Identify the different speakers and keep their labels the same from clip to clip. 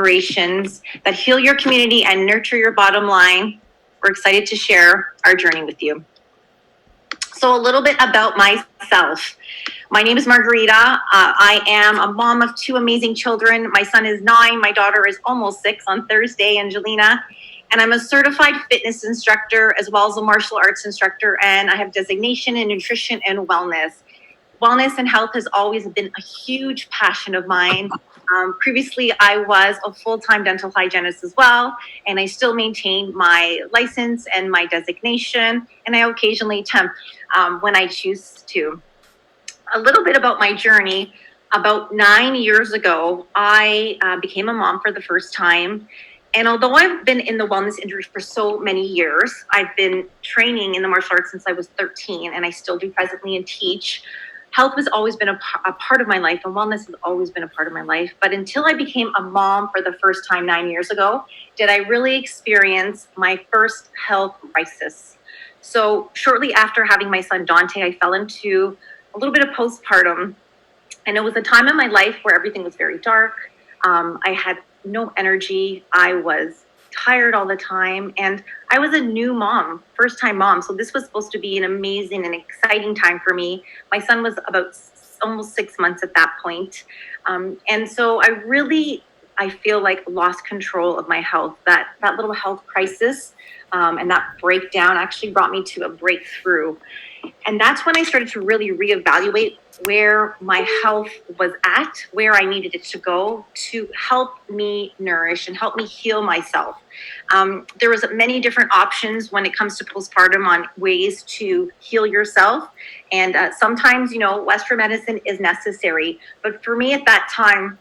Speaker 1: collaborations that heal your community and nurture your bottom line. We're excited to share our journey with you. So a little bit about myself. My name is Margarita. I am a mom of 2 amazing children. My son is 9. My daughter is almost 6 on Thursday, Angelina. And I'm a certified fitness instructor as well as a martial arts instructor. And I have designation in nutrition and wellness. Wellness and health has always been a huge passion of mine. Previously, I was a full-time dental hygienist as well, and I still maintain my license and my designation, and I occasionally temp when I choose to. A little bit about my journey. About 9 years ago, I became a mom for the first time. And although I've been in the wellness industry for so many years, I've been training in the martial arts since I was 13, and I still do presently and teach. Health has always been a part of my life, and wellness has always been a part of my life. But until I became a mom for the first time 9 years ago, did I really experience my first health crisis. So shortly after having my son Dante, I fell into a little bit of postpartum. And it was a time in my life where everything was very dark. I had no energy. I was tired all the time. And I was a new mom, first time mom. So this was supposed to be an amazing and exciting time for me. My son was about almost 6 months at that point. And so I feel like lost control of my health. That little health crisis and that breakdown actually brought me to a breakthrough. And that's when I started to really reevaluate where my health was at, where I needed it to go to help me nourish and help me heal myself. There was many different options when it comes to postpartum on ways to heal yourself. And sometimes, Western medicine is necessary. But for me at that time,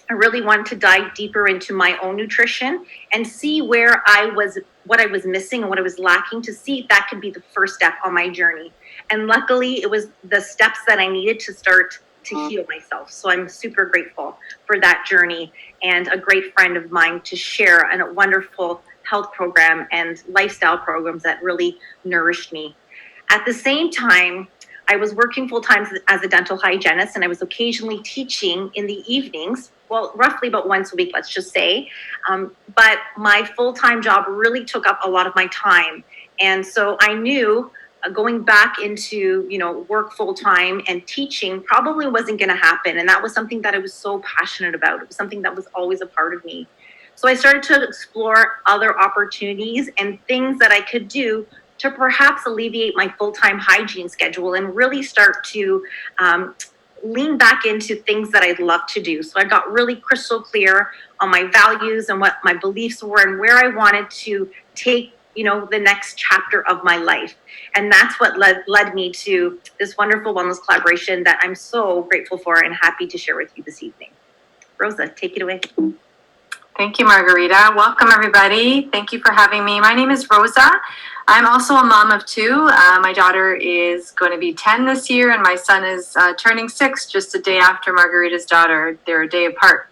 Speaker 1: I really wanted to dive deeper into my own nutrition and see what I was missing and what I was lacking, to see if that could be the first step on my journey. And luckily, it was the steps that I needed to start to heal myself. So I'm super grateful for that journey and a great friend of mine to share a wonderful health program and lifestyle programs that really nourished me. At the same time, I was working full-time as a dental hygienist, and I was occasionally teaching in the evenings, well, roughly about once a week, let's just say. But my full-time job really took up a lot of my time. And so I knew going back into, work full-time and teaching probably wasn't going to happen. And that was something that I was so passionate about. It was something that was always a part of me. So I started to explore other opportunities and things that I could do to perhaps alleviate my full-time hygiene schedule and really start to lean back into things that I'd love to do. So I got really crystal clear on my values and what my beliefs were and where I wanted to take, the next chapter of my life. And that's what led me to this wonderful wellness collaboration that I'm so grateful for and happy to share with you this evening. Rosa, take it away.
Speaker 2: Thank you, Margarita. Welcome, everybody. Thank you for having me. My name is Rosa. I'm also a mom of 2. My daughter is going to be 10 this year, and my son is turning 6 just a day after Margarita's daughter. They're a day apart.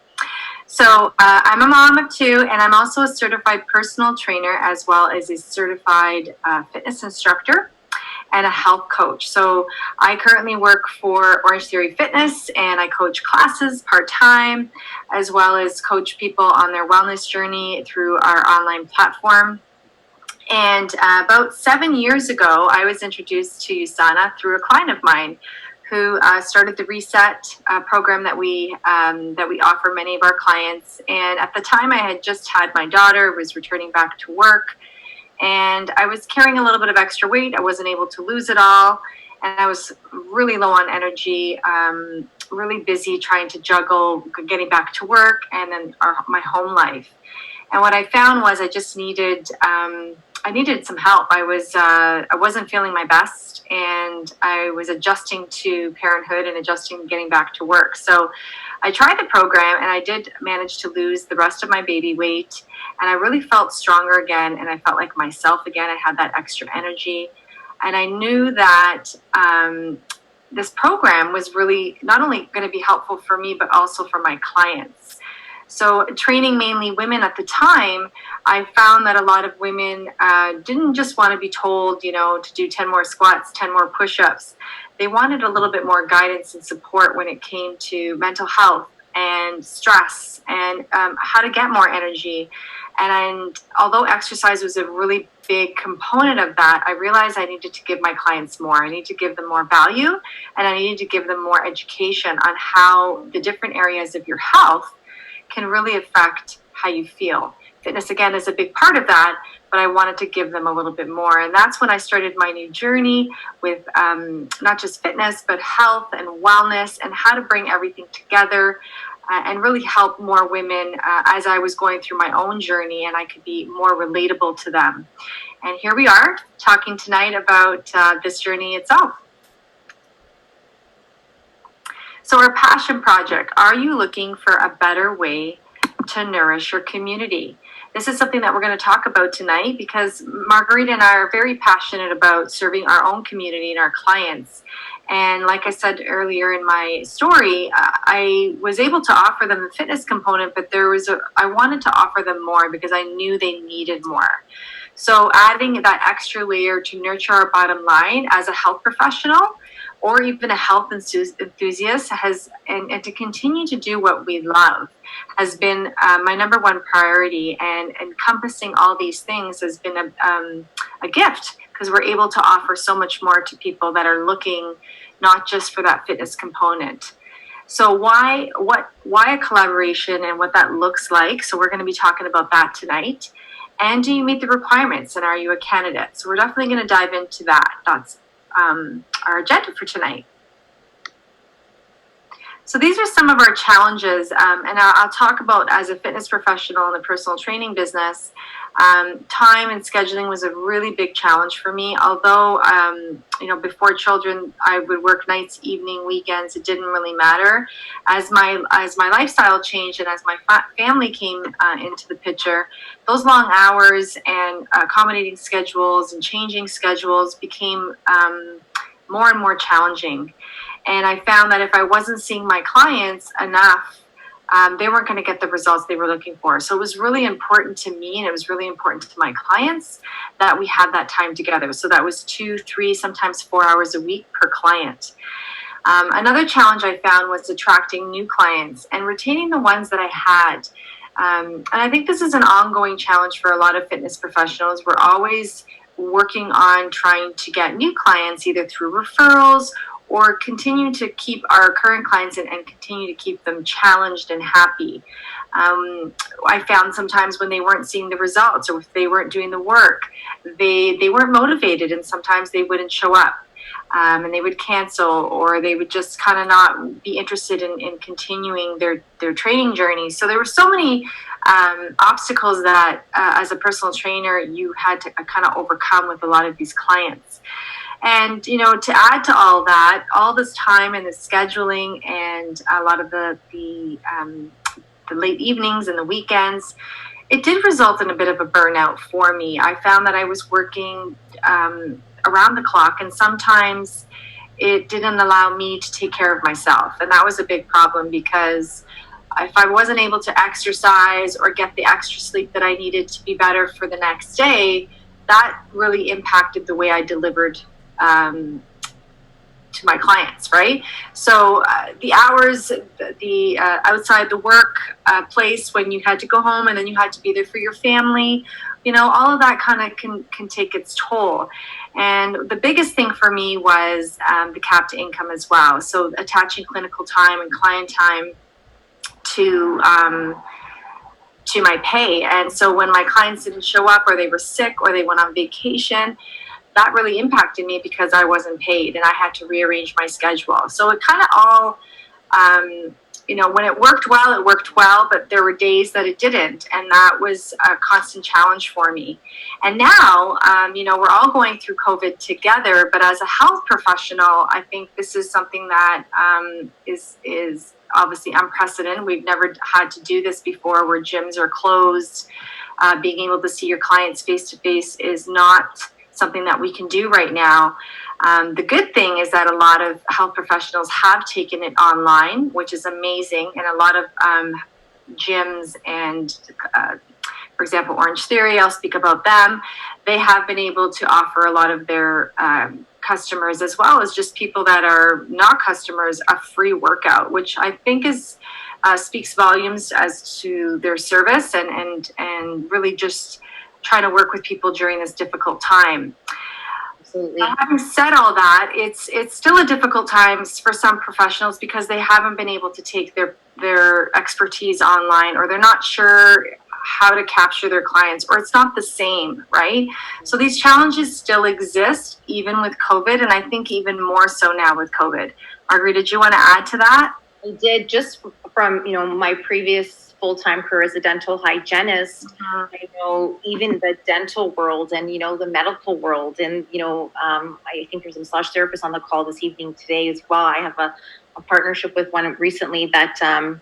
Speaker 2: So I'm a mom of 2, and I'm also a certified personal trainer as well as a certified fitness instructor and a health coach. So I currently work for Orange Theory Fitness, and I coach classes part-time as well as coach people on their wellness journey through our online platform. And about 7 years ago, I was introduced to USANA through a client of mine who started the Reset program that we offer many of our clients. And at the time, I had just had my daughter, was returning back to work, and I was carrying a little bit of extra weight. I wasn't able to lose it all, and I was really low on energy, really busy trying to juggle getting back to work and then my home life. And what I found was I just needed some help. I wasn't feeling my best, and I was adjusting to parenthood and adjusting to getting back to work. So I tried the program, and I did manage to lose the rest of my baby weight, and I really felt stronger again, and I felt like myself again. I had that extra energy, and I knew that this program was really not only going to be helpful for me, but also for my clients. So training mainly women at the time, I found that a lot of women didn't just want to be told, to do 10 more squats, 10 more push-ups. They wanted a little bit more guidance and support when it came to mental health and stress and how to get more energy. And although exercise was a really big component of that, I realized I needed to give my clients more. I need to give them more value, and I needed to give them more education on how the different areas of your health can really affect how you feel. Fitness, again, is a big part of that, but I wanted to give them a little bit more. And that's when I started my new journey with not just fitness, but health and wellness and how to bring everything together and really help more women as I was going through my own journey and I could be more relatable to them. And here we are talking tonight about this journey itself. So our passion project, are you looking for a better way to nourish your community? This is something that we're going to talk about tonight because Margarita and I are very passionate about serving our own community and our clients. And like I said earlier in my story, I was able to offer them the fitness component, but I wanted to offer them more because I knew they needed more. So adding that extra layer to nurture our bottom line as a health professional or even a health enthusiast and to continue to do what we love has been my number one priority, and encompassing all these things has been a gift because we're able to offer so much more to people that are looking not just for that fitness component. So why a collaboration and what that looks like? So we're going to be talking about that tonight. And do you meet the requirements, and are you a candidate? So we're definitely going to dive into that. That's our agenda for tonight. So these are some of our challenges, and I'll talk about as a fitness professional in the personal training business. Time and scheduling was a really big challenge for me. Although, before children, I would work nights, evening, weekends. It didn't really matter. As my lifestyle changed and as my family came into the picture, those long hours and accommodating schedules and changing schedules became more and more challenging. And I found that if I wasn't seeing my clients enough, they weren't going to get the results they were looking for. So it was really important to me, and it was really important to my clients that we had that time together. So that was 2, 3, sometimes 4 hours a week per client. Another challenge I found was attracting new clients and retaining the ones that I had. And I think this is an ongoing challenge for a lot of fitness professionals. We're always working on trying to get new clients, either through referrals or continue to keep our current clients and continue to keep them challenged and happy. I found sometimes when they weren't seeing the results or if they weren't doing the work, they weren't motivated, and sometimes they wouldn't show up. And they would cancel, or they would just kind of not be interested in continuing their training journey. So there were so many obstacles that as a personal trainer you had to kind of overcome with a lot of these clients. And, to add to all that, all this time and the scheduling and a lot of the late evenings and the weekends, it did result in a bit of a burnout for me. I found that I was working around the clock, and sometimes it didn't allow me to take care of myself. And that was a big problem because if I wasn't able to exercise or get the extra sleep that I needed to be better for the next day, that really impacted the way I delivered to my clients, right? So the hours, the outside the work place when you had to go home and then you had to be there for your family, all of that kind of can take its toll. And the biggest thing for me was the capped income as well. So attaching clinical time and client time to my pay. And so when my clients didn't show up, or they were sick, or they went on vacation, that really impacted me because I wasn't paid and I had to rearrange my schedule. So it kind of all, when it worked well, but there were days that it didn't. And that was a constant challenge for me. And now, we're all going through COVID together, but as a health professional, I think this is something that is obviously unprecedented. We've never had to do this before, where gyms are closed. Being able to see your clients face to face is not something that we can do right now. The good thing is that a lot of health professionals have taken it online, which is amazing. And a lot of gyms and, for example, Orange Theory, I'll speak about them. They have been able to offer a lot of their customers, as well as just people that are not customers, a free workout, which I think is speaks volumes as to their service and really just trying to work with people during this difficult time.
Speaker 1: Absolutely.
Speaker 2: Having said all that, it's still a difficult time for some professionals because they haven't been able to take their expertise online, or they're not sure how to capture their clients, or it's not the same, right? So these challenges still exist even with COVID, and I think even more so now with COVID. Marguerite, did you want to add to that?
Speaker 1: I did, just from, my previous full-time career as a dental hygienist. I know even the dental world and, the medical world, and, I think there's a massage therapist on the call this evening today as well. I have a partnership with one recently that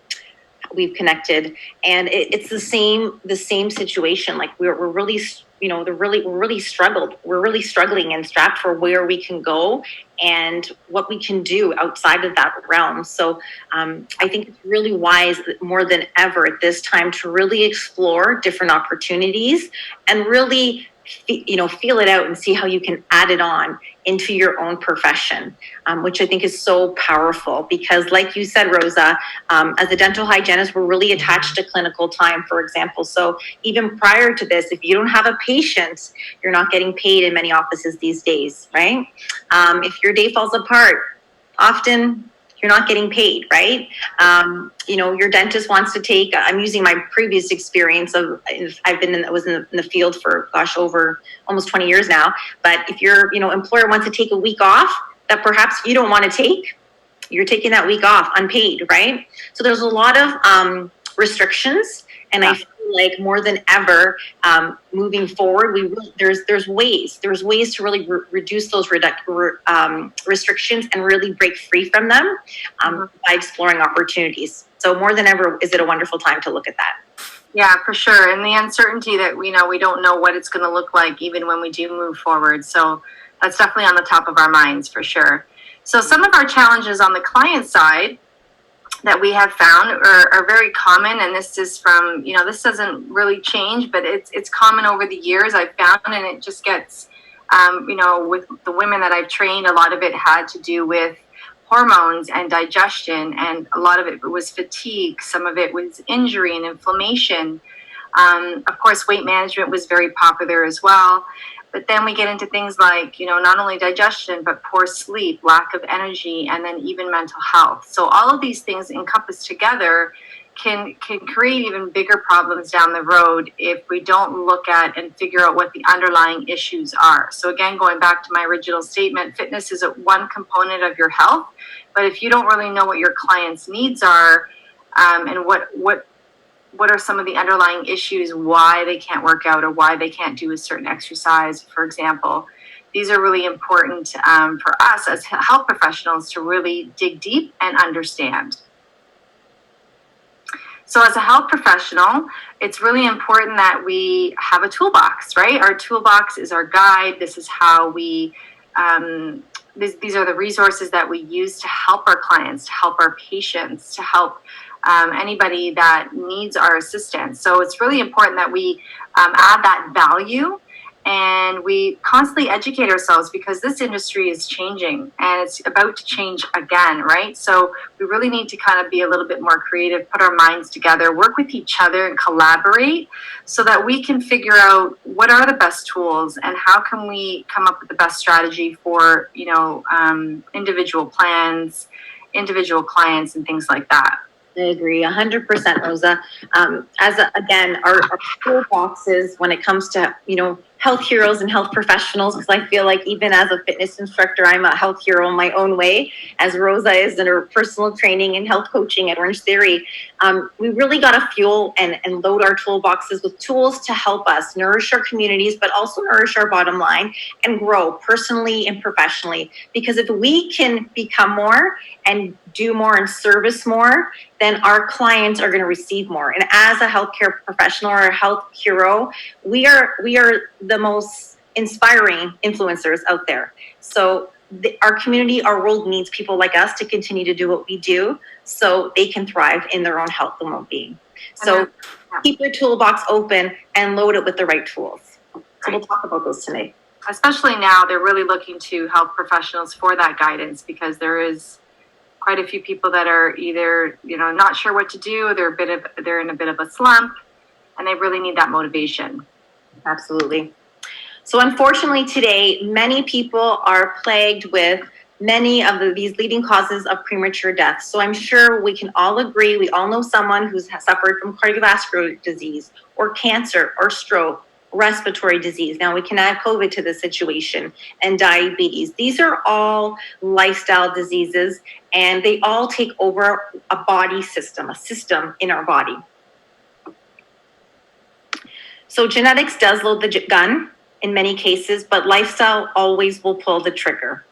Speaker 1: we've connected, and it's the same situation. Like we're really, we're really struggled. We're really struggling and strapped for where we can go and what we can do outside of that realm. So I think it's really wise more than ever at this time to really explore different opportunities and really, feel it out and see how you can add it on into your own profession, which I think is so powerful because, like you said, Rosa, as a dental hygienist, we're really attached to clinical time, for example. So even prior to this, if you don't have a patient, you're not getting paid in many offices these days, right? If your day falls apart, often you're not getting paid, right? Your dentist wants to take, I'm using my previous experience of, was in the field for, over almost 20 years now. But if your, employer wants to take a week off that perhaps you don't want to take, you're taking that week off unpaid, right? So there's a lot of restrictions, and I feel like more than ever, moving forward, there's ways to really reduce those restrictions and really break free from them by exploring opportunities. So more than ever, is it a wonderful time to look at that?
Speaker 2: Yeah, for sure. And the uncertainty that we don't know what it's going to look like even when we do move forward. So that's definitely on the top of our minds for sure. So some of our challenges on the client side that we have found are very common, and this is from, this doesn't really change, but it's common over the years I've found, and it just gets, with the women that I've trained, a lot of it had to do with hormones and digestion, and a lot of it was fatigue, some of it was injury and inflammation. Of course, weight management was very popular as well. But then we get into things like, not only digestion, but poor sleep, lack of energy, and then even mental health. So all of these things encompassed together can create even bigger problems down the road if we don't look at and figure out what the underlying issues are. So again, going back to my original statement, fitness is one component of your health. But if you don't really know what your client's needs are, and what are some of the underlying issues, why they can't work out or why they can't do a certain exercise, for example. These are really important for us as health professionals to really dig deep and understand. So as a health professional, it's really important that we have a toolbox, right? Our toolbox is our guide. This is how we, these are the resources that we use to help our clients, to help our patients, to help anybody that needs our assistance. So it's really important that we add that value and we constantly educate ourselves because this industry is changing and it's about to change again, right? So we really need to kind of be a little bit more creative, put our minds together, work with each other and collaborate so that we can figure out what are the best tools and how can we come up with the best strategy for, individual plans, individual clients and things like that.
Speaker 1: I agree 100%, Rosa. Again, our toolboxes when it comes to, health heroes and health professionals, because I feel like even as a fitness instructor, I'm a health hero in my own way, as Rosa is in her personal training and health coaching at Orange Theory. We really got to fuel and load our toolboxes with tools to help us nourish our communities, but also nourish our bottom line and grow personally and professionally. Because if we can become more and do more and service more, then our clients are going to receive more. And as a healthcare professional or a health hero, we are the most inspiring influencers out there. So our community, our world needs people like us to continue to do what we do so they can thrive in their own health and well-being. So keep your toolbox open and load it with the right tools. So we'll talk about those tonight.
Speaker 2: Especially now, they're really looking to health professionals for that guidance because there is quite a few people that are either, not sure what to do, they're in a bit of a slump, and they really need that motivation.
Speaker 1: Absolutely. So unfortunately today, many people are plagued with many of these leading causes of premature death. So I'm sure we can all agree, we all know someone who's suffered from cardiovascular disease or cancer or stroke, respiratory disease. Now we can add COVID to the situation, and diabetes. These are all lifestyle diseases, and they all take over a body system, a system in our body. So genetics does load the gun in many cases, but lifestyle always will pull the trigger.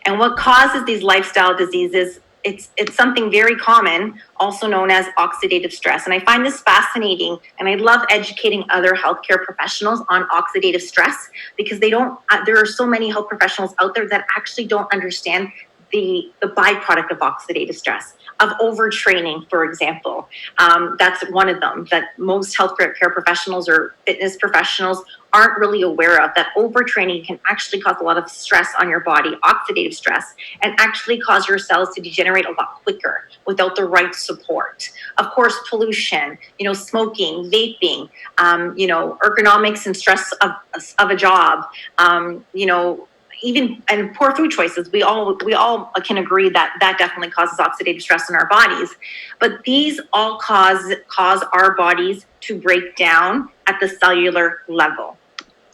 Speaker 1: And what causes these lifestyle diseases, it's something very common, also known as oxidative stress. And I find this fascinating, and I love educating other healthcare professionals on oxidative stress, because there are so many health professionals out there that actually don't understand the byproduct of oxidative stress, of overtraining, for example. That's one of them that most healthcare professionals or fitness professionals aren't really aware of, that overtraining can actually cause a lot of stress on your body, oxidative stress, and actually cause your cells to degenerate a lot quicker without the right support. Of course, pollution, smoking, vaping, ergonomics and stress of a job, and poor food choices. We all can agree that definitely causes oxidative stress in our bodies. But these all cause our bodies to break down at the cellular level,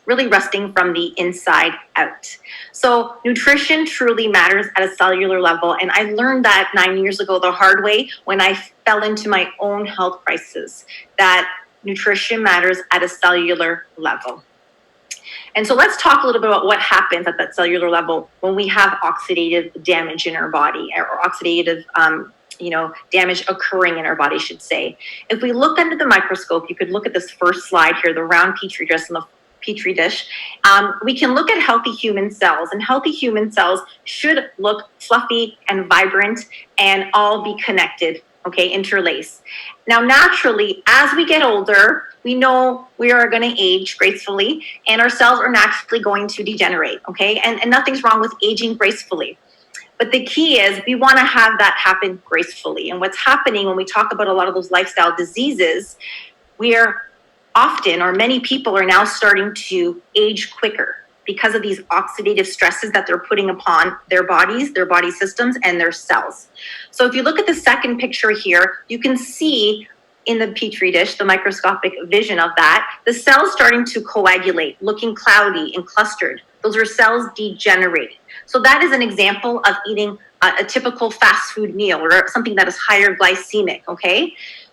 Speaker 1: really resting from the inside out. So nutrition truly matters at a cellular level. And I learned that 9 years ago the hard way when I fell into my own health crisis, that nutrition matters at a cellular level. And so let's talk a little bit about what happens at that cellular level when we have oxidative damage in our body, or oxidative damage occurring in our body, I should say. If we look under the microscope, you could look at this first slide here, the round petri dish. We can look at healthy human cells, and healthy human cells should look fluffy and vibrant and all be connected, interlace. Now, naturally, as we get older, we know we are going to age gracefully, and our cells are naturally going to degenerate, and nothing's wrong with aging gracefully. But the key is we want to have that happen gracefully. And what's happening when we talk about a lot of those lifestyle diseases, we are often, or many people are now starting to age quicker because of these oxidative stresses that they're putting upon their bodies, their body systems, and their cells. So if you look at the second picture here, you can see in the petri dish, the microscopic vision of that, the cells starting to coagulate, looking cloudy and clustered. Those are cells degenerating. So that is an example of eating a typical fast food meal, or something that is higher glycemic,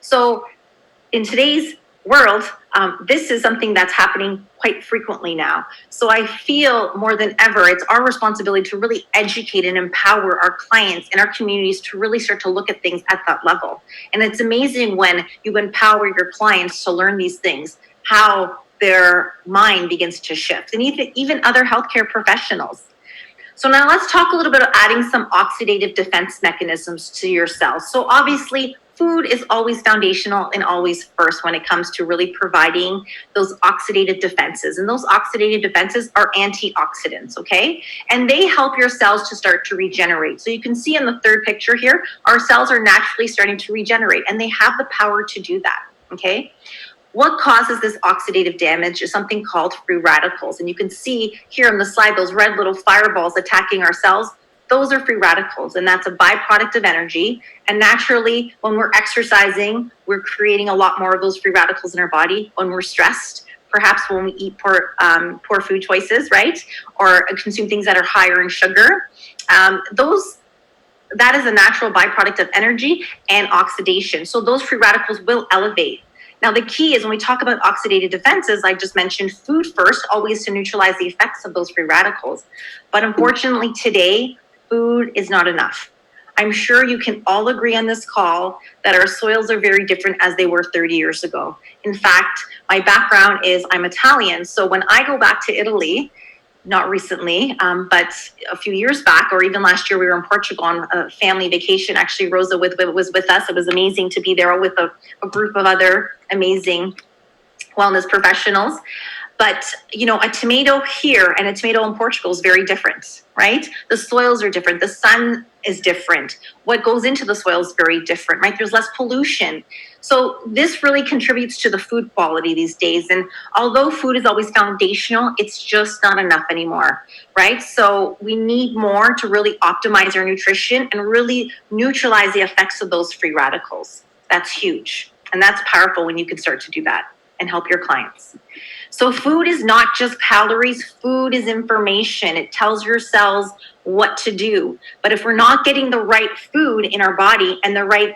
Speaker 1: So in today's world, this is something that's happening quite frequently now. So I feel more than ever, it's our responsibility to really educate and empower our clients and our communities to really start to look at things at that level. And it's amazing when you empower your clients to learn these things, how their mind begins to shift, and even other healthcare professionals. So now let's talk a little bit about adding some oxidative defense mechanisms to your cells. So obviously, food is always foundational and always first when it comes to really providing those oxidative defenses. And those oxidative defenses are antioxidants, And they help your cells to start to regenerate. So you can see in the third picture here, our cells are naturally starting to regenerate, and they have the power to do that, What causes this oxidative damage is something called free radicals. And you can see here on the slide, those red little fireballs attacking our cells. Those are free radicals, and that's a byproduct of energy. And naturally, when we're exercising, we're creating a lot more of those free radicals in our body. When we're stressed, perhaps when we eat poor food choices, or consume things that are higher in sugar, that is a natural byproduct of energy and oxidation. So those free radicals will elevate. Now, the key is when we talk about oxidative defenses, I just mentioned food first, always to neutralize the effects of those free radicals. But unfortunately today, food is not enough. I'm sure you can all agree on this call that our soils are very different as they were 30 years ago. In fact, my background is I'm Italian. So when I go back to Italy, not recently, but a few years back, or even last year, we were in Portugal on a family vacation. Actually, Rosa was with us. It was amazing to be there with a group of other amazing wellness professionals. But, a tomato here and a tomato in Portugal is very different, right? The soils are different. The sun is different. What goes into the soil is very different, right? There's less pollution. So this really contributes to the food quality these days. And although food is always foundational, it's just not enough anymore, right? So we need more to really optimize our nutrition and really neutralize the effects of those free radicals. That's huge. And that's powerful when you can start to do that and help your clients. So food is not just calories. Food is information. It tells your cells what to do. But if we're not getting the right food in our body and the right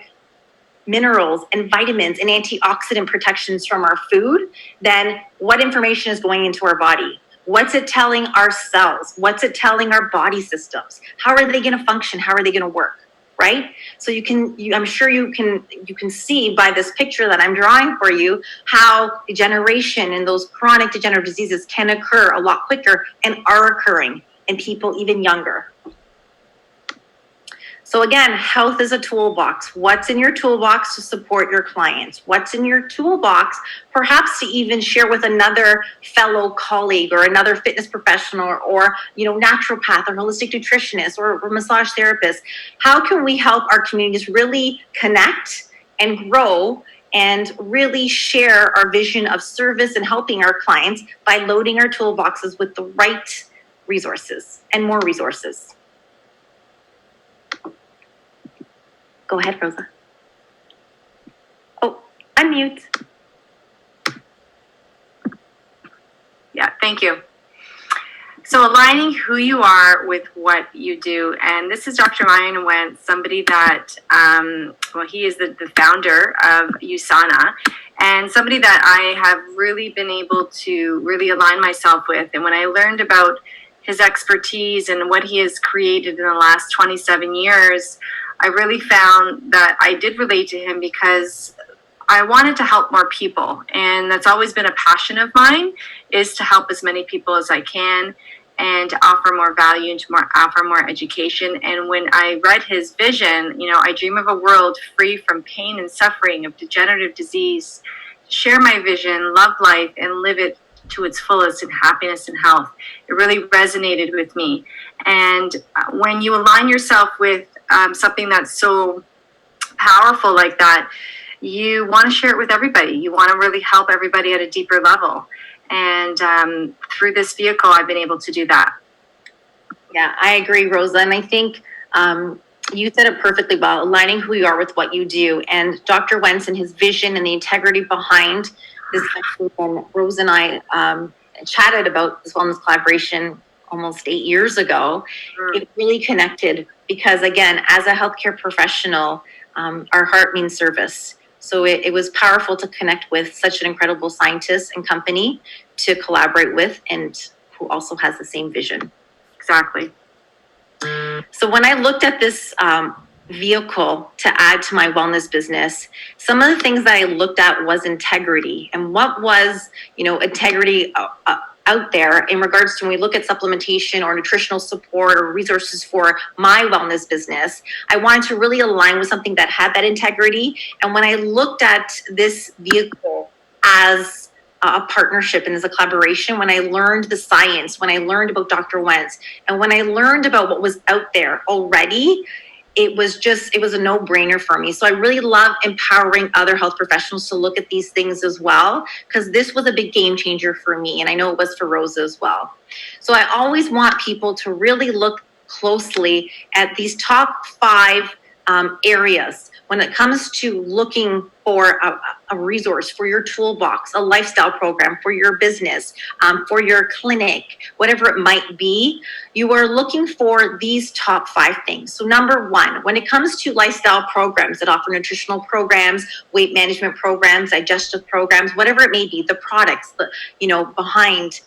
Speaker 1: minerals and vitamins and antioxidant protections from our food, then what information is going into our body? What's it telling our cells? What's it telling our body systems? How are they going to function? How are they going to work? Right? So I'm sure you can see by this picture that I'm drawing for you how degeneration and those chronic degenerative diseases can occur a lot quicker and are occurring in people even younger. So again, health is a toolbox. What's in your toolbox to support your clients? What's in your toolbox, perhaps to even share with another fellow colleague or another fitness professional or naturopath or holistic nutritionist or massage therapist? How can we help our communities really connect and grow and really share our vision of service and helping our clients by loading our toolboxes with the right resources and more resources? Go ahead, Rosa. Oh, unmute.
Speaker 2: Yeah, thank you. So aligning who you are with what you do. And this is Dr. Ryan Wentz, somebody that, he is the founder of USANA, and somebody that I have really been able to really align myself with. And when I learned about his expertise and what he has created in the last 27 years, I really found that I did relate to him because I wanted to help more people. And that's always been a passion of mine, is to help as many people as I can and to offer more value and to offer more education. And when I read his vision, I dream of a world free from pain and suffering of degenerative disease, share my vision, love life, and live it to its fullest in happiness and health. It really resonated with me. And when you align yourself with something that's so powerful like that, you want to share it with everybody. You want to really help everybody at a deeper level. And through this vehicle, I've been able to do that.
Speaker 1: Yeah, I agree, Rosa. And I think you said it perfectly well, aligning who you are with what you do. And Dr. Wentz and his vision and the integrity behind this, when Rosa and I chatted about this wellness collaboration almost 8 years ago, it really connected because, again, as a healthcare professional, our heart means service. So it was powerful to connect with such an incredible scientist and company to collaborate with, and who also has the same vision.
Speaker 2: Exactly.
Speaker 1: So when I looked at this vehicle to add to my wellness business, some of the things that I looked at was integrity. And what was, integrity out there in regards to when we look at supplementation or nutritional support or resources for my wellness business, I wanted to really align with something that had that integrity. And when I looked at this vehicle as a partnership and as a collaboration, when I learned the science, when I learned about Dr. Wentz, and when I learned about what was out there already, it was a no-brainer for me. So I really love empowering other health professionals to look at these things as well, because this was a big game changer for me. And I know it was for Rosa as well. So I always want people to really look closely at these top 5 areas when it comes to looking for a resource for your toolbox, a lifestyle program for your business, for your clinic, whatever it might be. You are looking for these top 5 things. So number 1, when it comes to lifestyle programs that offer nutritional programs, weight management programs, digestive programs, whatever it may be, the products, behind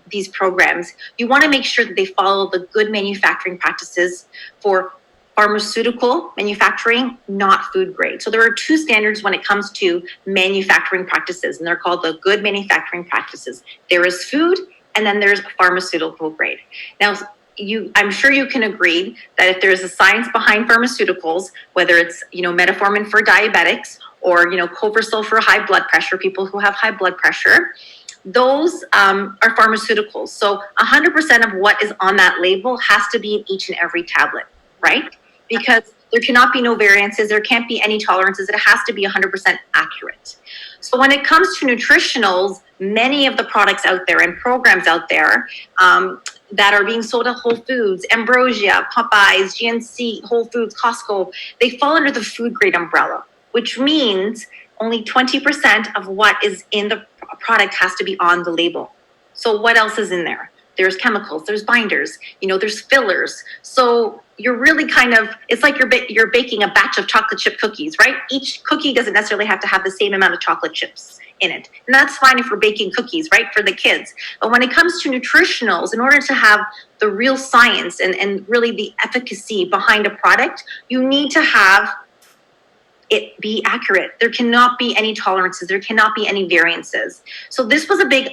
Speaker 1: these programs, you want to make sure that they follow the good manufacturing practices for pharmaceutical manufacturing, not food grade. So there are 2 standards when it comes to manufacturing practices, and they're called the good manufacturing practices. There is food, and then there's pharmaceutical grade. Now, I'm sure you can agree that if there's a science behind pharmaceuticals, whether it's, metformin for diabetics or, Coprazole for high blood pressure, people who have high blood pressure, those are pharmaceuticals. So 100% of what is on that label has to be in each and every tablet, right? Because there cannot be no variances, there can't be any tolerances, it has to be 100% accurate. So when it comes to nutritionals, many of the products out there and programs out there that are being sold at Whole Foods, Ambrosia, Popeyes, GNC, Whole Foods, Costco, they fall under the food grade umbrella, which means only 20% of what is in the product has to be on the label. So what else is in there? There's chemicals, there's binders, there's fillers. So you're really kind of, it's like you're baking a batch of chocolate chip cookies, right? Each cookie doesn't necessarily have to have the same amount of chocolate chips in it. And that's fine if we're baking cookies, right, for the kids. But when it comes to nutritionals, in order to have the real science and really the efficacy behind a product, you need to have it be accurate. There cannot be any tolerances. There cannot be any variances. So this was a big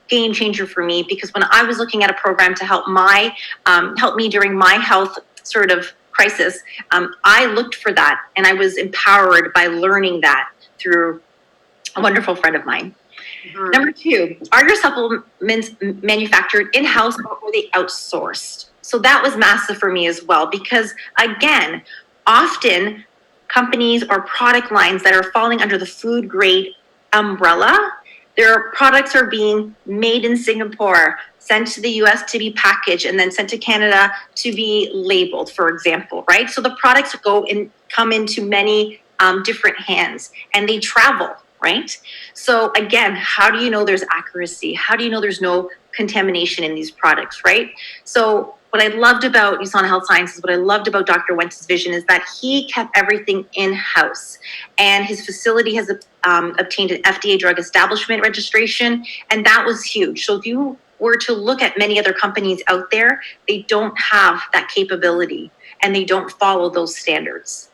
Speaker 1: game changer for me, because when I was looking at a program to help me during my health sort of crisis, I looked for that, and I was empowered by learning that through a wonderful friend of mine. Mm-hmm. Number 2, are your supplements manufactured in-house or were they outsourced? So that was massive for me as well, because again, often companies or product lines that are falling under the food grade umbrella, their products are being made in Singapore, sent to the US to be packaged, and then sent to Canada to be labeled, for example, right? So the products come into many different hands, and they travel, right? So again, how do you know there's accuracy? How do you know there's no contamination in these products, right? So what I loved about USANA Health Sciences, what I loved about Dr. Wentz's vision is that he kept everything in-house, and his facility has obtained an FDA drug establishment registration, and that was huge. So if you were to look at many other companies out there, they don't have that capability, and they don't follow those standards.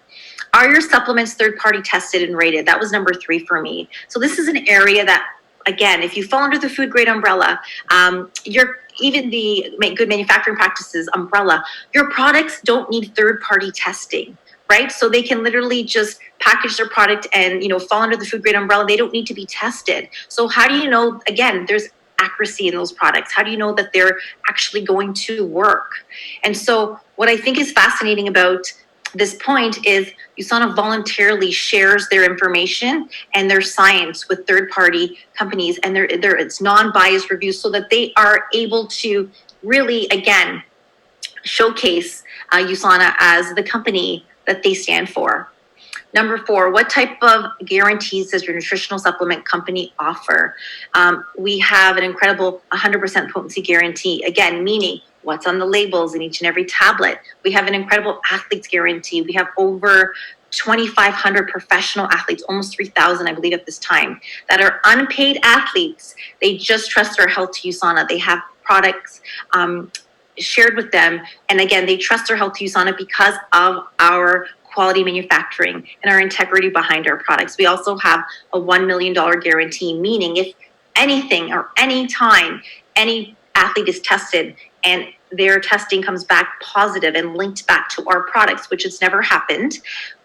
Speaker 1: Are your supplements third-party tested and rated? That was number 3 for me. So this is an area that, again, if you fall under the food grade umbrella, even the good manufacturing practices umbrella, your products don't need third-party testing, right? So they can literally just package their product and, fall under the food grade umbrella. They don't need to be tested. So how do you know, again, there's accuracy in those products? How do you know that they're actually going to work? And so what I think is fascinating about this point is USANA voluntarily shares their information and their science with third-party companies, and it's non-biased reviews, so that they are able to really, again, showcase USANA as the company that they stand for. Number 4, what type of guarantees does your nutritional supplement company offer? We have an incredible 100% potency guarantee, again, meaning what's on the labels in each and every tablet. We have an incredible athletes guarantee. We have over 2,500 professional athletes, almost 3,000, I believe, at this time, that are unpaid athletes. They just trust their health to USANA. They have products shared with them. And again, they trust their health to USANA because of our quality manufacturing and our integrity behind our products. We also have a $1 million guarantee, meaning if anything or any time any athlete is tested and their testing comes back positive and linked back to our products, which has never happened,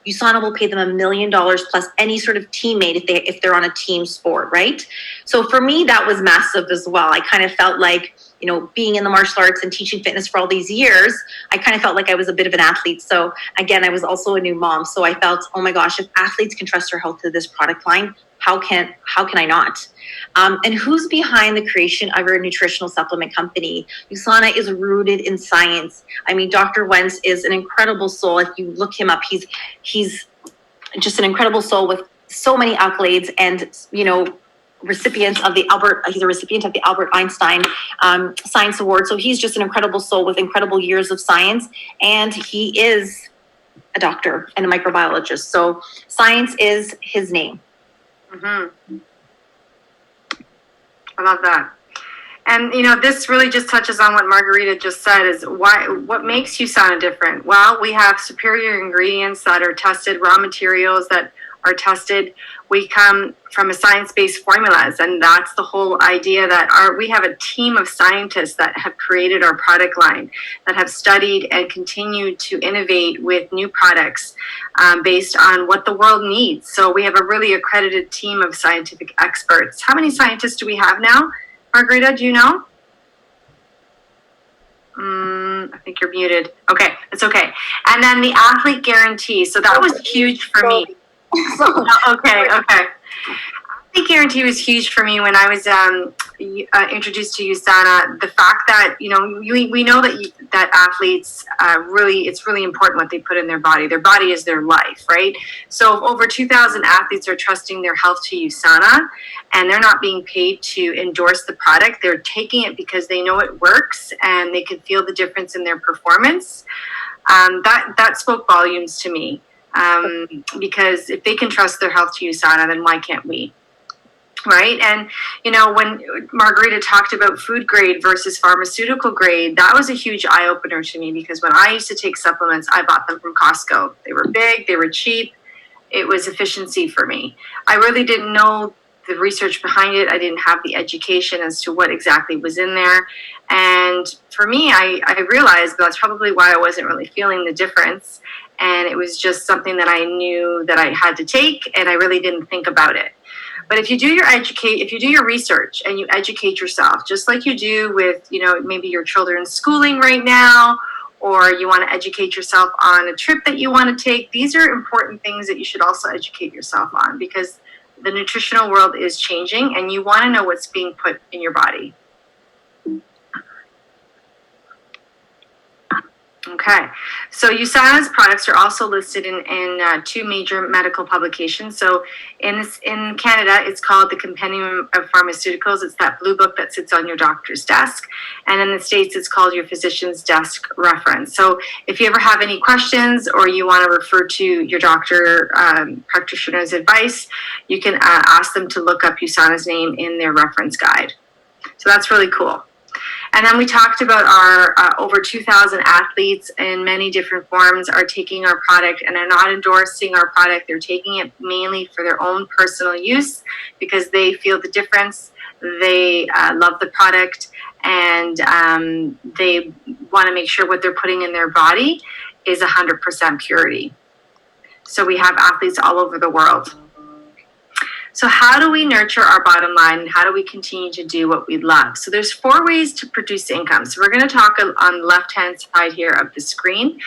Speaker 1: USANA will pay them $1 million plus any sort of teammate if they're on a team sport, right? So for me, that was massive as well. I kind of felt like, being in the martial arts and teaching fitness for all these years, I kind of felt like I was a bit of an athlete. So again, I was also a new mom. So I felt, oh my gosh, if athletes can trust their health to this product line, how can I not? And who's behind the creation of our nutritional supplement company? USANA is rooted in science. I mean, Dr. Wentz is an incredible soul. If you look him up, he's just an incredible soul with so many accolades and, he's a recipient of the Albert Einstein Science Award. So he's just an incredible soul with incredible years of science. And he is a doctor and a microbiologist. So science is his name.
Speaker 2: Mm-hmm. I love that. And, this really just touches on what Margarita just said, is what makes USANA different? Well, we have superior ingredients that are tested, raw materials that are tested, we come from a science-based formulas, and that's the whole idea that we have a team of scientists that have created our product line, that have studied and continued to innovate with new products based on what the world needs. So we have a really accredited team of scientific experts. How many scientists do we have now? Margarita, do you know? I think you're muted. Okay, it's okay. And then the athlete guarantee. So that was huge for me. Okay. Athlete guarantee was huge for me when I was introduced to USANA. The fact that, you know, we know that athletes it's really important what they put in their body. Their body is their life, right? So over 2,000 athletes are trusting their health to USANA, and they're not being paid to endorse the product. They're taking it because they know it works and they can feel the difference in their performance. That spoke volumes to me. Because if they can trust their health to USANA, then why can't we? Right? And, you know, when Margarita talked about food grade versus pharmaceutical grade, that was a huge eye-opener to me, because when I used to take supplements, I bought them from Costco. They were big, they were cheap. It was efficiency for me. I really didn't know the research behind it. I didn't have the education as to what exactly was in there. And for me, I realized that's probably why I wasn't really feeling the difference. And it was just something that I knew that I had to take, and I really didn't think about it. But if you do your research and you educate yourself, just like you do with, you know, maybe your children's schooling right now, or you want to educate yourself on a trip that you want to take, these are important things that you should also educate yourself on, because the nutritional world is changing and you want to know what's being put in your body. Okay, so USANA's products are also listed in two major medical publications. So in Canada, it's called the Compendium of Pharmaceuticals. It's that blue book that sits on your doctor's desk. And in the States, it's called your physician's desk reference. So if you ever have any questions or you want to refer to your doctor practitioner's advice, you can ask them to look up USANA's name in their reference guide. So that's really cool. And then we talked about our over 2,000 athletes in many different forms are taking our product, and they're not endorsing our product. They're taking it mainly for their own personal use because they feel the difference. They love the product, and they want to make sure what they're putting in their body is 100% purity. So we have athletes all over the world. So how do we nurture our bottom line, and how do we continue to do what we love? So there's 4 ways to produce income. So we're going to talk on the left-hand side here of the screen.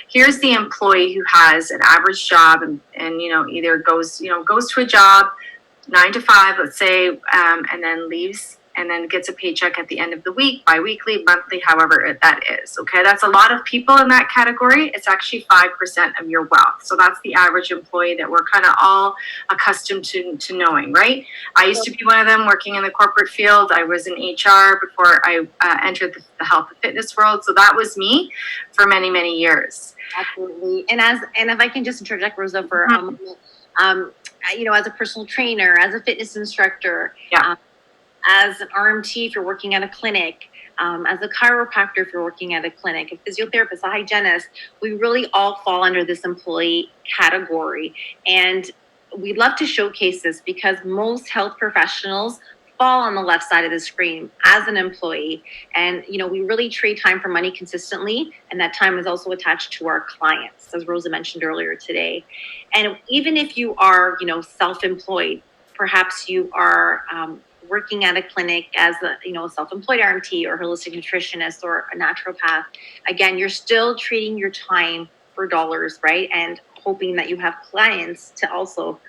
Speaker 2: Here's the employee who has an average job and you know, either goes to a job 9 to 5, let's say, and then leaves and then gets a paycheck at the end of the week, bi-weekly, monthly, however that is. Okay, that's a lot of people in that category. It's actually 5% of your wealth. So that's the average employee that we're kind of all accustomed to knowing, right? I used to be one of them working in the corporate field. I was in HR before I entered the health and fitness world. So that was me for many, many years.
Speaker 1: Absolutely. And if I can just interject, Rosa, for a moment, you know, as a personal trainer, as a fitness instructor, as an RMT if you're working at a clinic, as a chiropractor if you're working at a clinic, a physiotherapist, a hygienist, we really all fall under this employee category. And we love to showcase this because most health professionals fall on the left side of the screen as an employee. And, you know, we really trade time for money consistently. And that time is also attached to our clients, as Rosa mentioned earlier today. And even if you are, you know, self-employed, perhaps you are working at a clinic as a, you know, a self-employed RMT or holistic nutritionist or a naturopath, again, you're still trading your time for dollars, right? And hoping that you have clients to also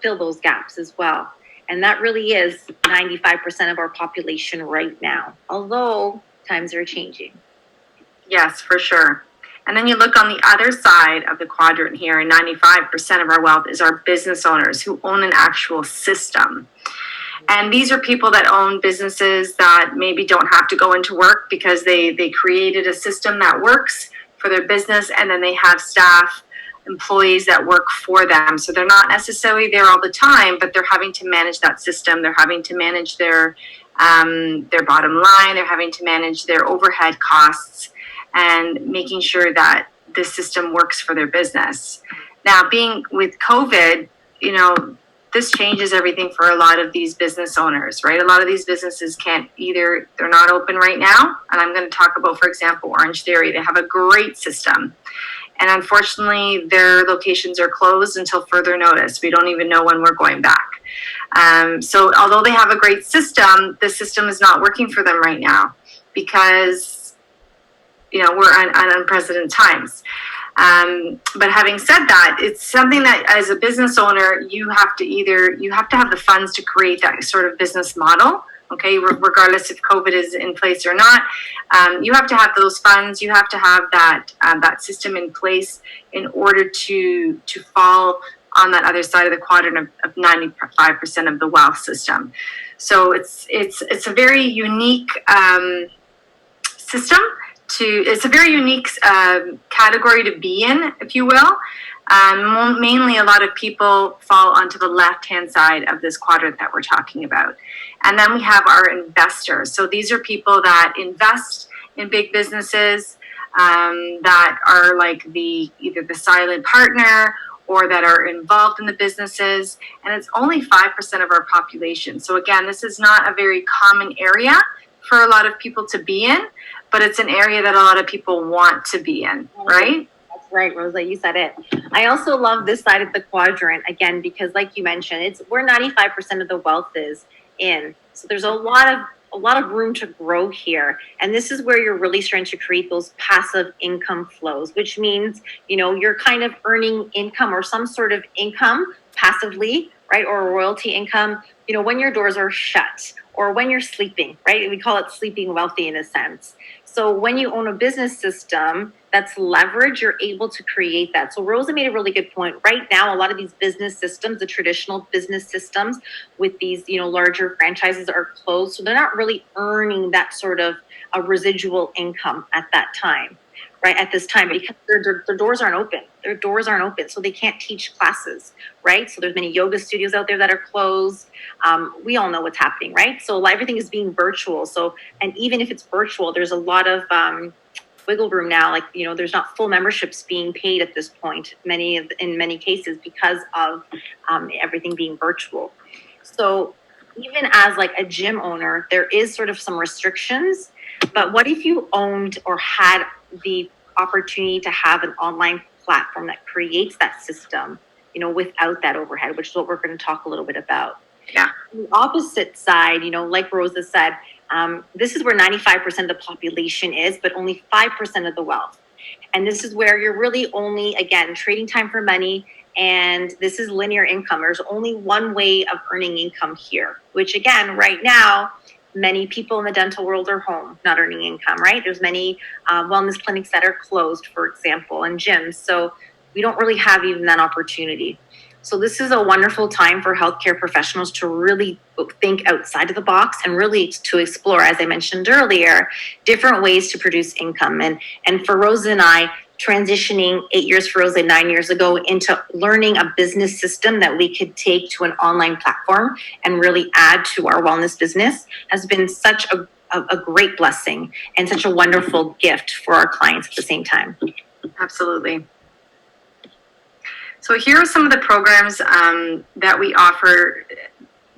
Speaker 1: fill those gaps as well. And that really is 95% of our population right now, although times are changing.
Speaker 2: Yes, for sure. And then you look on the other side of the quadrant here, and 95% of our wealth is our business owners who own an actual system. And these are people that own businesses that maybe don't have to go into work because they created a system that works for their business, and then they have staff, employees that work for them. So they're not necessarily there all the time, but they're having to manage that system. They're having to manage their bottom line. They're having to manage their overhead costs and making sure that this system works for their business. Now, being with COVID, you know, this changes everything for a lot of these business owners, right? A lot of these businesses they're not open right now. And I'm going to talk about, for example, Orange Theory. They have a great system. And unfortunately, their locations are closed until further notice. We don't even know when we're going back. So although they have a great system, the system is not working for them right now because, you know, we're on unprecedented times. But having said that, it's something that as a business owner, you have to have the funds to create that sort of business model. Okay, regardless if COVID is in place or not, you have to have those funds. You have to have that system in place in order to fall on that other side of the quadrant of 95% of the wealth system. So it's a very unique system. It's a very unique category to be in, if you will. Mainly, a lot of people fall onto the left-hand side of this quadrant that we're talking about. And then we have our investors. So these are people that invest in big businesses that are like either the silent partner or that are involved in the businesses. And it's only 5% of our population. So again, this is not a very common area for a lot of people to be in, but it's an area that a lot of people want to be in, right?
Speaker 1: That's right, Rosa, you said it. I also love this side of the quadrant, again, because like you mentioned, it's where 95% of the wealth is in. So there's a lot of room to grow here. And this is where you're really starting to create those passive income flows, which means, you know, you're kind of earning income or some sort of income passively, right? Or royalty income, you know, when your doors are shut or when you're sleeping, right? We call it sleeping wealthy in a sense. So when you own a business system that's leverage, you're able to create that. So Rosa made a really good point. Right now, a lot of these business systems, the traditional business systems with these, you know, larger franchises are closed. So they're not really earning that sort of a residual income at that time, right? At this time, because their doors aren't open. Their doors aren't open. So they can't teach classes, right? So there's many yoga studios out there that are closed. We all know what's happening, right? So everything is being virtual. So, and even if it's virtual, there's a lot of wiggle room now. Like, you know, there's not full memberships being paid at this point, in many cases, because of everything being virtual. So even as like a gym owner, there is sort of some restrictions. But what if you owned or had the opportunity to have an online platform that creates that system, you know, without that overhead, which is what we're going to talk a little bit about.
Speaker 2: Yeah.
Speaker 1: On the opposite side, you know, like Rosa said, this is where 95% of the population is, but only 5% of the wealth. And this is where you're really only, again, trading time for money. And this is linear income. There's only one way of earning income here, which again, right now, many people in the dental world are home, not earning income, right? There's many wellness clinics that are closed, for example, and gyms. So we don't really have even that opportunity. So this is a wonderful time for healthcare professionals to really think outside of the box and really to explore, as I mentioned earlier, different ways to produce income. And for Rosa and I, transitioning 8 years for Rosa, 9 years ago, into learning a business system that we could take to an online platform and really add to our wellness business has been such a great blessing and such a wonderful gift for our clients at the same time.
Speaker 2: Absolutely. So here are some of the programs that we offer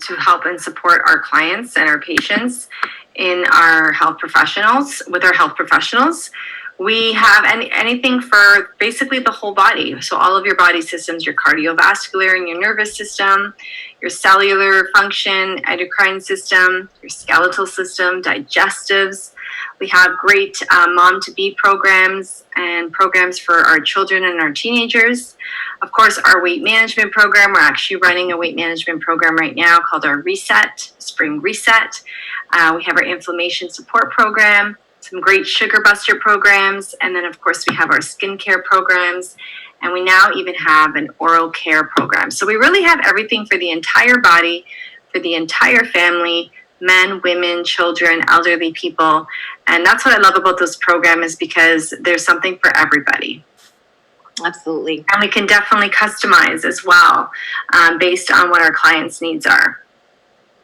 Speaker 2: to help and support our clients and our patients in our health professionals, with our health professionals. We have anything for basically the whole body. So all of your body systems, your cardiovascular and your nervous system, your cellular function, endocrine system, your skeletal system, digestives. We have great mom-to-be programs and programs for our children and our teenagers. Of course, our weight management program, we're actually running a weight management program right now called our Reset, Spring Reset. We have our inflammation support program, some great sugar buster programs, and then of course we have our skincare programs, and we now even have an oral care program. So we really have everything for the entire body, for the entire family, men, women, children, elderly people. And that's what I love about those programs, is because there's something for everybody.
Speaker 1: Absolutely.
Speaker 2: And we can definitely customize as well, based on what our clients' needs are.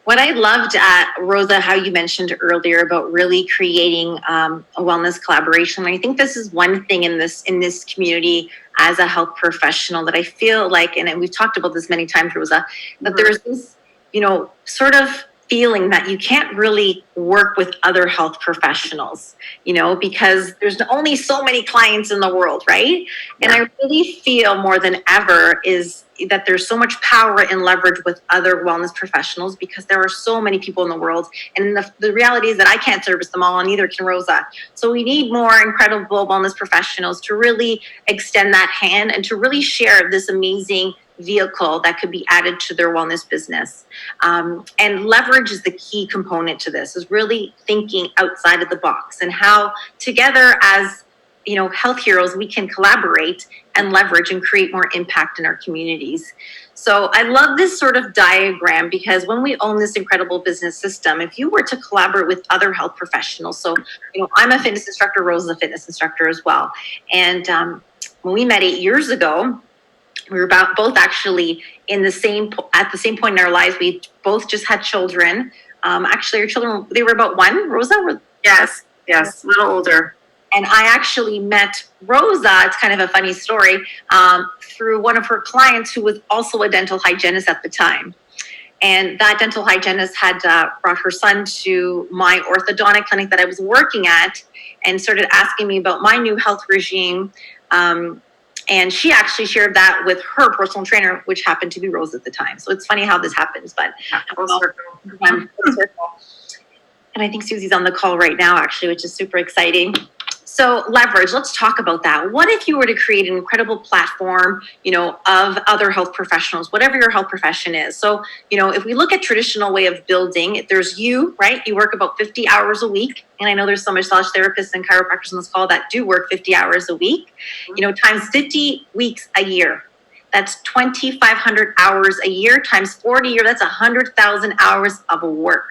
Speaker 1: What I loved, Rosa, how you mentioned earlier about really creating a wellness collaboration. I think this is one thing in this community as a health professional that I feel like, and we've talked about this many times, Rosa, that there's this, sort of feeling that you can't really work with other health professionals, because there's only so many clients in the world, right? Yeah. And I really feel more than ever is that there's so much power and leverage with other wellness professionals because there are so many people in the world. And the reality is that I can't service them all, and neither can Rosa. So we need more incredible wellness professionals to really extend that hand and to really share this amazing vehicle that could be added to their wellness business. And leverage is the key component to this, is really thinking outside of the box and how together as health heroes, we can collaborate and leverage and create more impact in our communities. So I love this sort of diagram because when we own this incredible business system, if you were to collaborate with other health professionals, so I'm a fitness instructor, Rosa is a fitness instructor as well. And when we met 8 years ago, we were both actually at the same point in our lives. We both just had children. Actually, our children, they were about 1. Rosa?
Speaker 2: Yes, a little older.
Speaker 1: And I actually met Rosa, it's kind of a funny story, through one of her clients who was also a dental hygienist at the time. And that dental hygienist had brought her son to my orthodontic clinic that I was working at and started asking me about my new health regime. And she actually shared that with her personal trainer, which happened to be Rosa at the time. So it's funny how this happens, but full circle. And I think Susie's on the call right now, actually, which is super exciting. So leverage, let's talk about that. What if you were to create an incredible platform, of other health professionals, whatever your health profession is? So, if we look at traditional way of building, there's you, right? You work about 50 hours a week. And I know there's some massage therapists and chiropractors on this call that do work 50 hours a week, times 50 weeks a year. That's 2,500 hours a year times 40 years. That's 100,000 hours of work.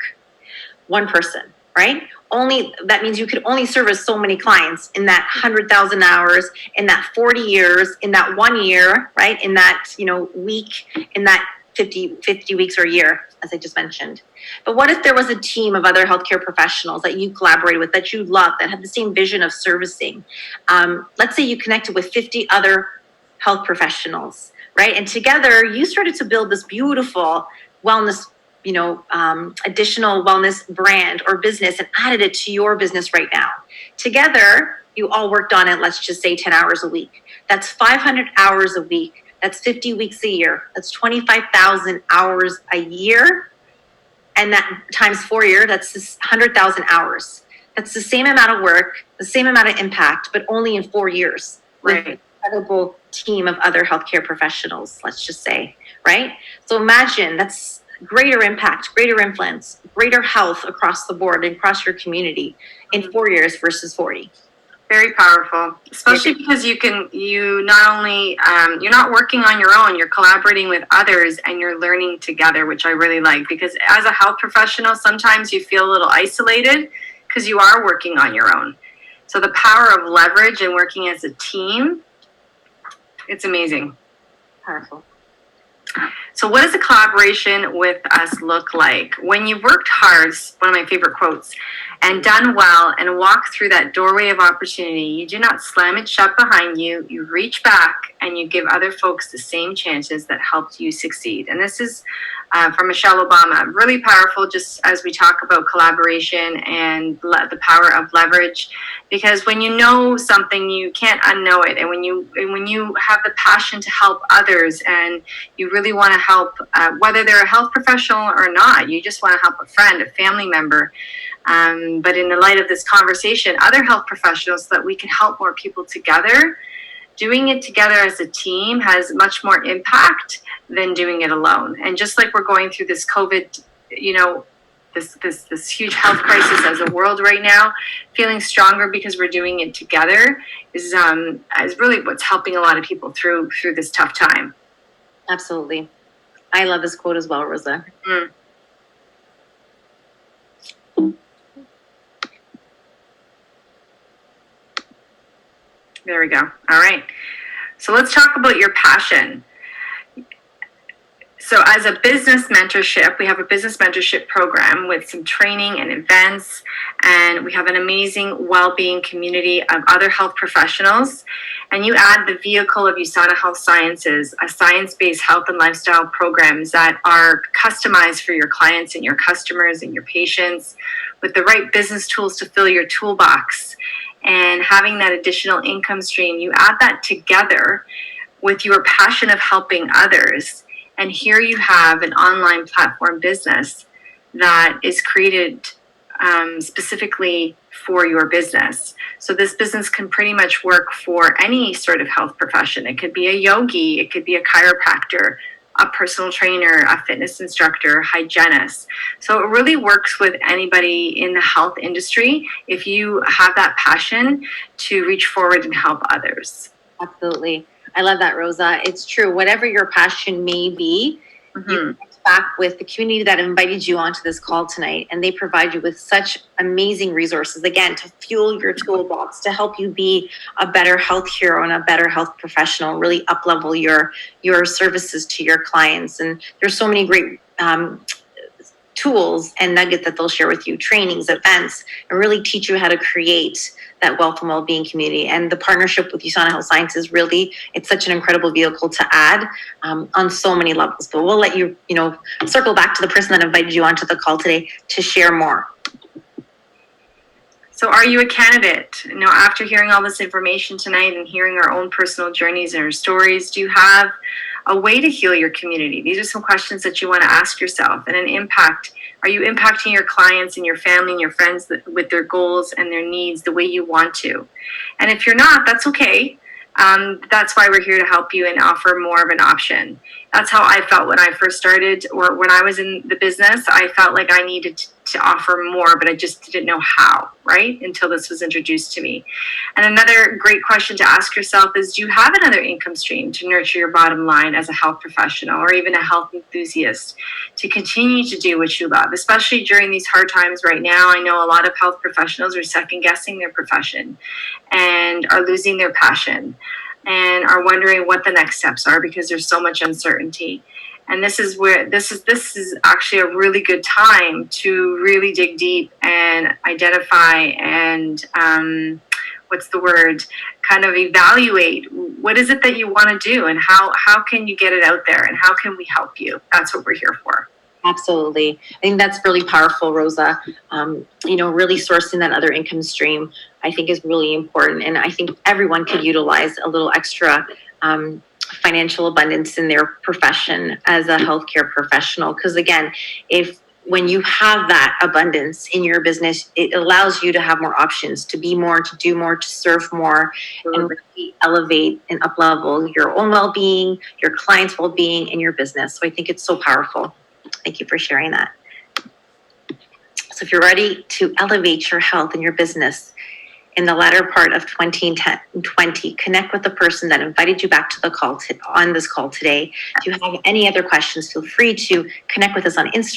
Speaker 1: One person, right? That means you could only service so many clients in that 100,000 hours, in that 40 years, in that 1 year, right? In that, week, in that 50 weeks or a year, as I just mentioned. But what if there was a team of other healthcare professionals that you collaborated with, that you love, that had the same vision of servicing? Let's say you connected with 50 other health professionals, right? And together you started to build this beautiful wellness additional wellness brand or business and added it to your business right now. Together, you all worked on it, let's just say 10 hours a week. That's 500 hours a week. That's 50 weeks a year. That's 25,000 hours a year. And that times 4 years, that's 100,000 hours. That's the same amount of work, the same amount of impact, but only in 4 years. Right. With an incredible team of other healthcare professionals, let's just say, right? So imagine that's greater impact, greater influence, greater health across the board and across your community in 4 years versus 40.
Speaker 2: Very powerful, especially because you not only, you're not working on your own, you're collaborating with others and you're learning together, which I really like, because as a health professional, sometimes you feel a little isolated because you are working on your own. So the power of leverage and working as a team, it's amazing.
Speaker 1: Powerful.
Speaker 2: So what does a collaboration with us look like? When you've worked hard, one of my favorite quotes, and done well and walk through that doorway of opportunity, you do not slam it shut behind you. You reach back and you give other folks the same chances that helped you succeed. And this is from Michelle Obama, really powerful, just as we talk about collaboration and the power of leverage. Because when you know something, you can't unknow it. And when you have the passion to help others and you really want to help, whether they're a health professional or not, you just want to help a friend, a family member. But in the light of this conversation, other health professionals, so that we can help more people together, doing it together as a team has much more impact than doing it alone. And just like we're going through this COVID, this huge health crisis as a world right now, feeling stronger because we're doing it together is really what's helping a lot of people through this tough time.
Speaker 1: Absolutely. I love this quote as well, Rosa. Mm.
Speaker 2: There we go. All right. So let's talk about your passion. So as a business mentorship, we have a business mentorship program with some training and events, and we have an amazing well-being community of other health professionals. And you add the vehicle of USANA Health Sciences, a science-based health and lifestyle programs that are customized for your clients and your customers and your patients with the right business tools to fill your toolbox. And having that additional income stream, you add that together with your passion of helping others. And here you have an online platform business that is created specifically for your business. So this business can pretty much work for any sort of health profession. It could be a yogi, it could be a chiropractor, a personal trainer, a fitness instructor, hygienist. So it really works with anybody in the health industry if you have that passion to reach forward and help others.
Speaker 1: Absolutely. I love that, Rosa. It's true. Whatever your passion may be, you connect back with the community that invited you onto this call tonight, and they provide you with such amazing resources, again, to fuel your toolbox, to help you be a better health hero and a better health professional, really up-level your services to your clients. And there's so many great tools and nuggets that they'll share with you, trainings, events, and really teach you how to create that wealth and well-being community. And the partnership with USANA Health Sciences, really, it's such an incredible vehicle to add on so many levels. But we'll let you, circle back to the person that invited you onto the call today to share more.
Speaker 2: So are you a candidate? After hearing all this information tonight and hearing our own personal journeys and our stories, do you have a way to heal your community? These are some questions that you want to ask yourself. And an impact. Are you impacting your clients and your family and your friends with their goals and their needs the way you want to? And if you're not, that's okay. That's why we're here to help you and offer more of an option. That's how I felt when I first started, or when I was in the business. I felt like I needed to offer more, but I just didn't know how, right? Until this was introduced to me. And another great question to ask yourself is, do you have another income stream to nurture your bottom line as a health professional or even a health enthusiast to continue to do what you love, especially during these hard times right now? I know a lot of health professionals are second guessing their profession and are losing their passion and are wondering what the next steps are because there's so much uncertainty. And this is actually a really good time to really dig deep and identify and kind of evaluate what is it that you want to do and how can you get it out there and how can we help you? That's what we're here for.
Speaker 1: Absolutely. I think that's really powerful, Rosa. Really sourcing that other income stream, I think, is really important. And I think everyone could utilize a little extra financial abundance in their profession as a healthcare professional. Because again, when you have that abundance in your business, it allows you to have more options, to be more, to do more, to serve more, and really elevate and up-level your own well-being, your clients' well-being, and your business. So I think it's so powerful. Thank you for sharing that. So if you're ready to elevate your health and your business in the latter part of 2020, connect with the person that invited you back to the call on this call today. If you have any other questions, feel free to connect with us on Instagram.